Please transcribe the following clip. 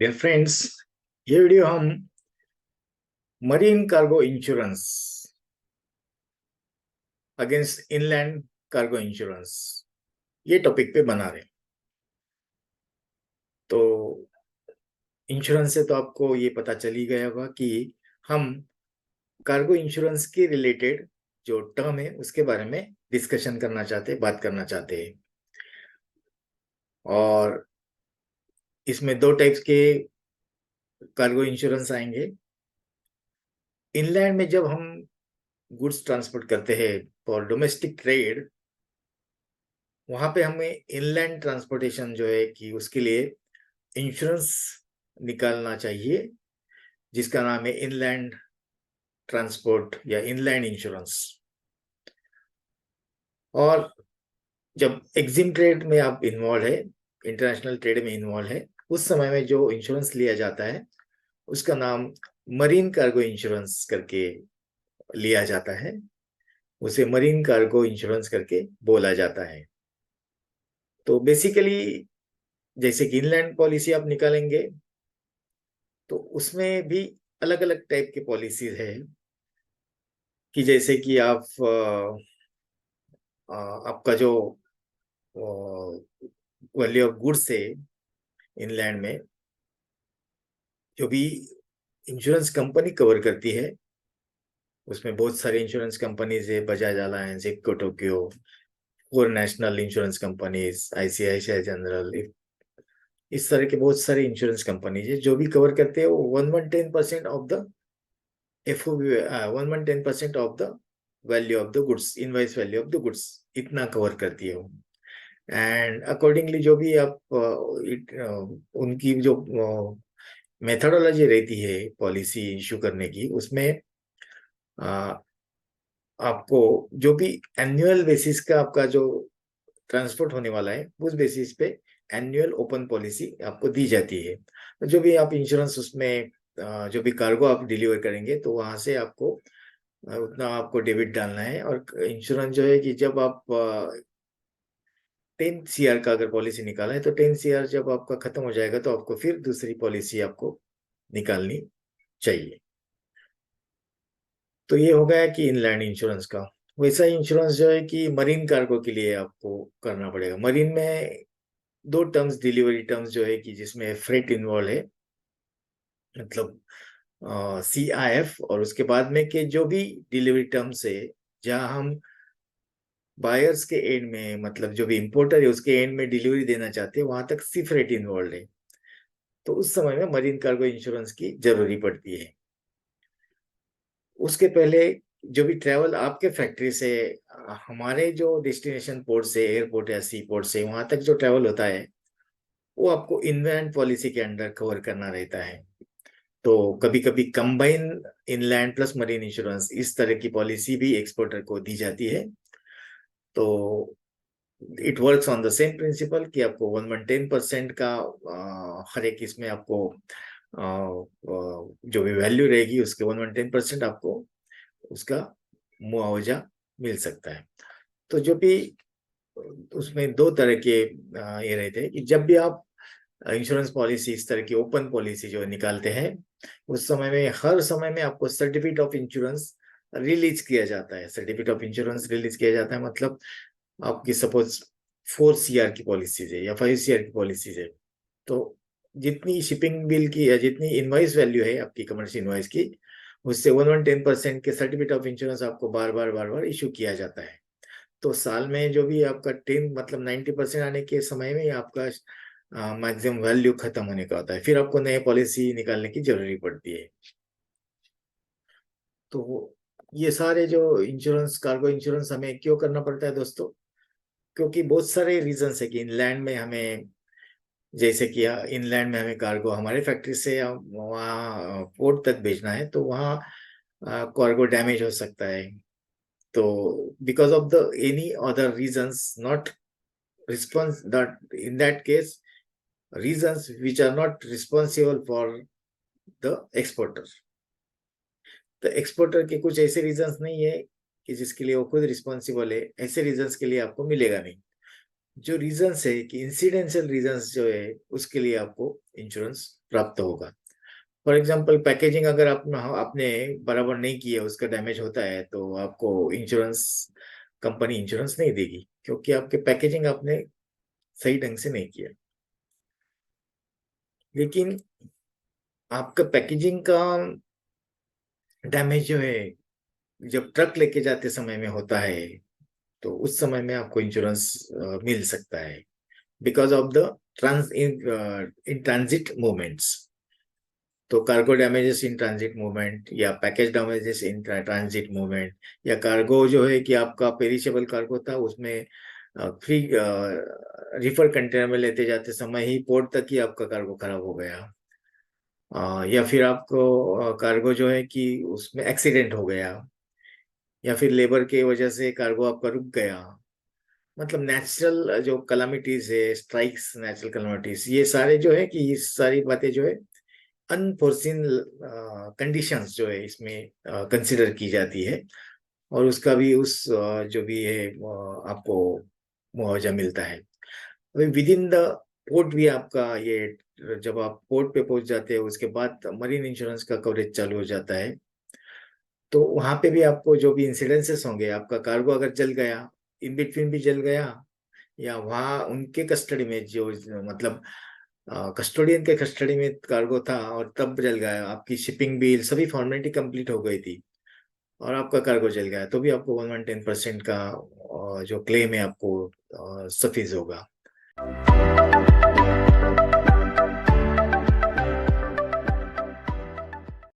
Dear friends, ये video हम marine cargo insurance against inland cargo insurance ये topic पे बना रहे हैं। तो इंश्योरेंस से तो आपको ये पता चल ही गया होगा कि हम कार्गो इंश्योरेंस के रिलेटेड जो टर्म है उसके बारे में डिस्कशन करना चाहते हैं, बात करना चाहते हैं। और इसमें दो टाइप्स के कार्गो इंश्योरेंस आएंगे। इनलैंड में जब हम गुड्स ट्रांसपोर्ट करते हैं फॉर डोमेस्टिक ट्रेड, वहां पे हमें इनलैंड ट्रांसपोर्टेशन जो है कि उसके लिए इंश्योरेंस निकालना चाहिए, जिसका नाम है इनलैंड ट्रांसपोर्ट या इनलैंड इंश्योरेंस। और जब एक्जिम ट्रेड में आप इन्वॉल्व है, इंटरनेशनल ट्रेड में इन्वॉल्व है, उस समय में जो इंश्योरेंस लिया जाता है उसका नाम मरीन कार्गो इंश्योरेंस करके लिया जाता है। उसे मरीन कार्गो इंश्योरेंस करके बोला जाता है। तो बेसिकली जैसे कि इनलैंड पॉलिसी आप निकालेंगे तो उसमें भी अलग अलग टाइप की पॉलिसीज है कि जैसे कि आप आपका जो वैल्यू ऑफ गुड्स है इनलैंड में, जो भी इंश्योरेंस कंपनी कवर करती है, उसमें बहुत सारी इंश्योरेंस कंपनीज है, बजाज अलायंस, इक्को Tokyo, four national insurance companies, ICICI general, इस तरह के बहुत सारे इंश्योरेंस कंपनीज है जो भी कवर करते हैं। वो 110% of the FOB, 110% of the value of the goods, invoice value of the goods, इतना कवर करती है वो। एंड अकॉर्डिंगली जो भी आप उनकी जो मेथोडोलॉजी रहती है पॉलिसी इशू करने की, उसमें अ, आपको जो भी एनुअल बेसिस का आपका जो ट्रांसपोर्ट होने वाला है उस बेसिस पे एनुअल ओपन पॉलिसी आपको दी जाती है। तो जो भी आप इंश्योरेंस उसमें जो भी कार्गो आप डिलीवर करेंगे तो वहां से आपको उतना आपको डेबिट डालना है। और इंश्योरेंस जो है कि जब आप 10 CR का अगर पॉलिसी निकाला है तो 10 CR जब आपका खत्म हो जाएगा तो आपको फिर दूसरी पॉलिसी आपको निकालनी चाहिए। तो ये हो गया कि इनलैंड इंश्योरेंस का। वैसा ही इंश्योरेंस जो है कि मरीन कार्गो के लिए आपको करना पड़ेगा। मरीन में दो टर्म्स, डिलीवरी टर्म्स जो है कि जिसमें फ्रेट इन्वॉल्व है, मतलब CIF, और उसके बाद में के जो भी डिलीवरी टर्म्स है जहां हम बायर्स के एंड में, मतलब जो भी इंपोर्टर है उसके एंड में डिलीवरी देना चाहते हैं, वहां तक सी फ्रेट इन्वॉल्व है। तो उस समय में मरीन कार्गो इंश्योरेंस की जरूरी पड़ती है। उसके पहले जो भी ट्रैवल आपके फैक्ट्री से हमारे जो डेस्टिनेशन पोर्ट से, एयरपोर्ट या सी पोर्ट से, वहां तक जो ट्रैवल होता है वो आपको इनलैंड पॉलिसी के अंडर कवर करना रहता है। तो कभी कभी combine inland plus marine insurance, इस तरह की पॉलिसी भी एक्सपोर्टर को दी जाती है। तो it works on the same principle कि आपको 110% का हर एक इसमें आपको जो भी वैल्यू रहेगी उसके 110% आपको उसका मुआवजा मिल सकता है। तो जो भी उसमें दो तरह के ये रहते हैं कि जब भी आप इंश्योरेंस पॉलिसी, इस तरह की ओपन पॉलिसी जो निकालते हैं, उस समय में हर समय में आपको सर्टिफिकेट ऑफ इंश्योरेंस रिलीज किया जाता है। सर्टिफिकेट ऑफ इंश्योरेंस रिलीज किया जाता है मतलब आपकी सपोज 4 CR की पॉलिसीज है या 5 CR की पॉलिसीज है, तो जितनी शिपिंग बिल की या जितनी इनवाइस वैल्यू है आपकी कमर्शियल इनवाइस की, उससे 110% के सर्टिफिकेट ऑफ इंश्योरेंस आपको बार बार इशू किया जाता है। तो साल में जो भी आपका 10 मतलब 90% आने के समय में आपका मैक्सिमम वैल्यू खत्म होने का होता है, फिर आपको नई पॉलिसी निकालने की जरूरी पड़ती है। तो ये सारे जो इंश्योरेंस, कार्गो इंश्योरेंस हमें क्यों करना पड़ता है दोस्तों? क्योंकि बहुत सारे रीजंस है कि इंलैंड में हमें, जैसे कि इनलैंड में हमें कार्गो हमारे फैक्ट्री से वहाँ पोर्ट तक भेजना है, तो वहाँ कार्गो डैमेज हो सकता है। तो because of the any other reasons not response, that in that case reasons which are not responsible for the exporter, तो एक्सपोर्टर के कुछ ऐसे रीजंस नहीं है कि जिसके लिए वो खुद रिस्पॉन्सिबल है, ऐसे रीजंस के लिए आपको मिलेगा नहीं। जो रीजंस है कि इंसिडेंशियल रीजंस जो है उसके लिए आपको इंश्योरेंस प्राप्त होगा। फॉर एग्जाम्पल पैकेजिंग अगर आपने बराबर नहीं किया, उसका डैमेज होता है, तो आपको इंश्योरेंस कंपनी इंश्योरेंस नहीं देगी, क्योंकि आपके पैकेजिंग आपने सही ढंग से नहीं किया। लेकिन आपका पैकेजिंग का डैमेज जो है जब ट्रक लेके जाते समय में होता है, तो उस समय में आपको इंश्योरेंस मिल सकता है, because of the trans in transit movements. तो cargo damages in transit movement, या package damages in transit movement, या कार्गो जो है कि आपका पेरिशेबल कार्गो था, उसमें फ्री रिफर कंटेनर में लेते जाते समय ही पोर्ट तक ही आपका कार्गो खराब हो गया, या फिर आपको कार्गो जो है कि उसमें एक्सीडेंट हो गया, या फिर लेबर के वजह से कार्गो आपका रुक गया। मतलब नेचुरल जो कलामिटीज है, स्ट्राइक्स, नेचुरल कलामिटीज, ये सारे जो है कि ये सारी बातें जो है अनफोर्सिन कंडीशंस जो है इसमें कंसिडर की जाती है, और उसका भी जो भी है आपको मुआवजा मिलता है। अभी विद इन द पोर्ट भी आपका ये, जब आप पोर्ट पे पहुंच जाते हैं उसके बाद मरीन इंश्योरेंस का कवरेज चालू हो जाता है। तो वहां पे भी आपको जो भी इंसिडेंसेस होंगे, आपका कार्गो अगर जल गया, इन बिटवीन भी जल गया, या वहाँ उनके कस्टडी में जो, मतलब कस्टोडियन के कस्टडी में कार्गो था और तब जल गया, आपकी शिपिंग बिल सभी फॉर्मेलिटी कंप्लीट हो गई थी और आपका कार्गो जल गया, तो भी आपको 110% का जो क्लेम है आपको सफीज होगा।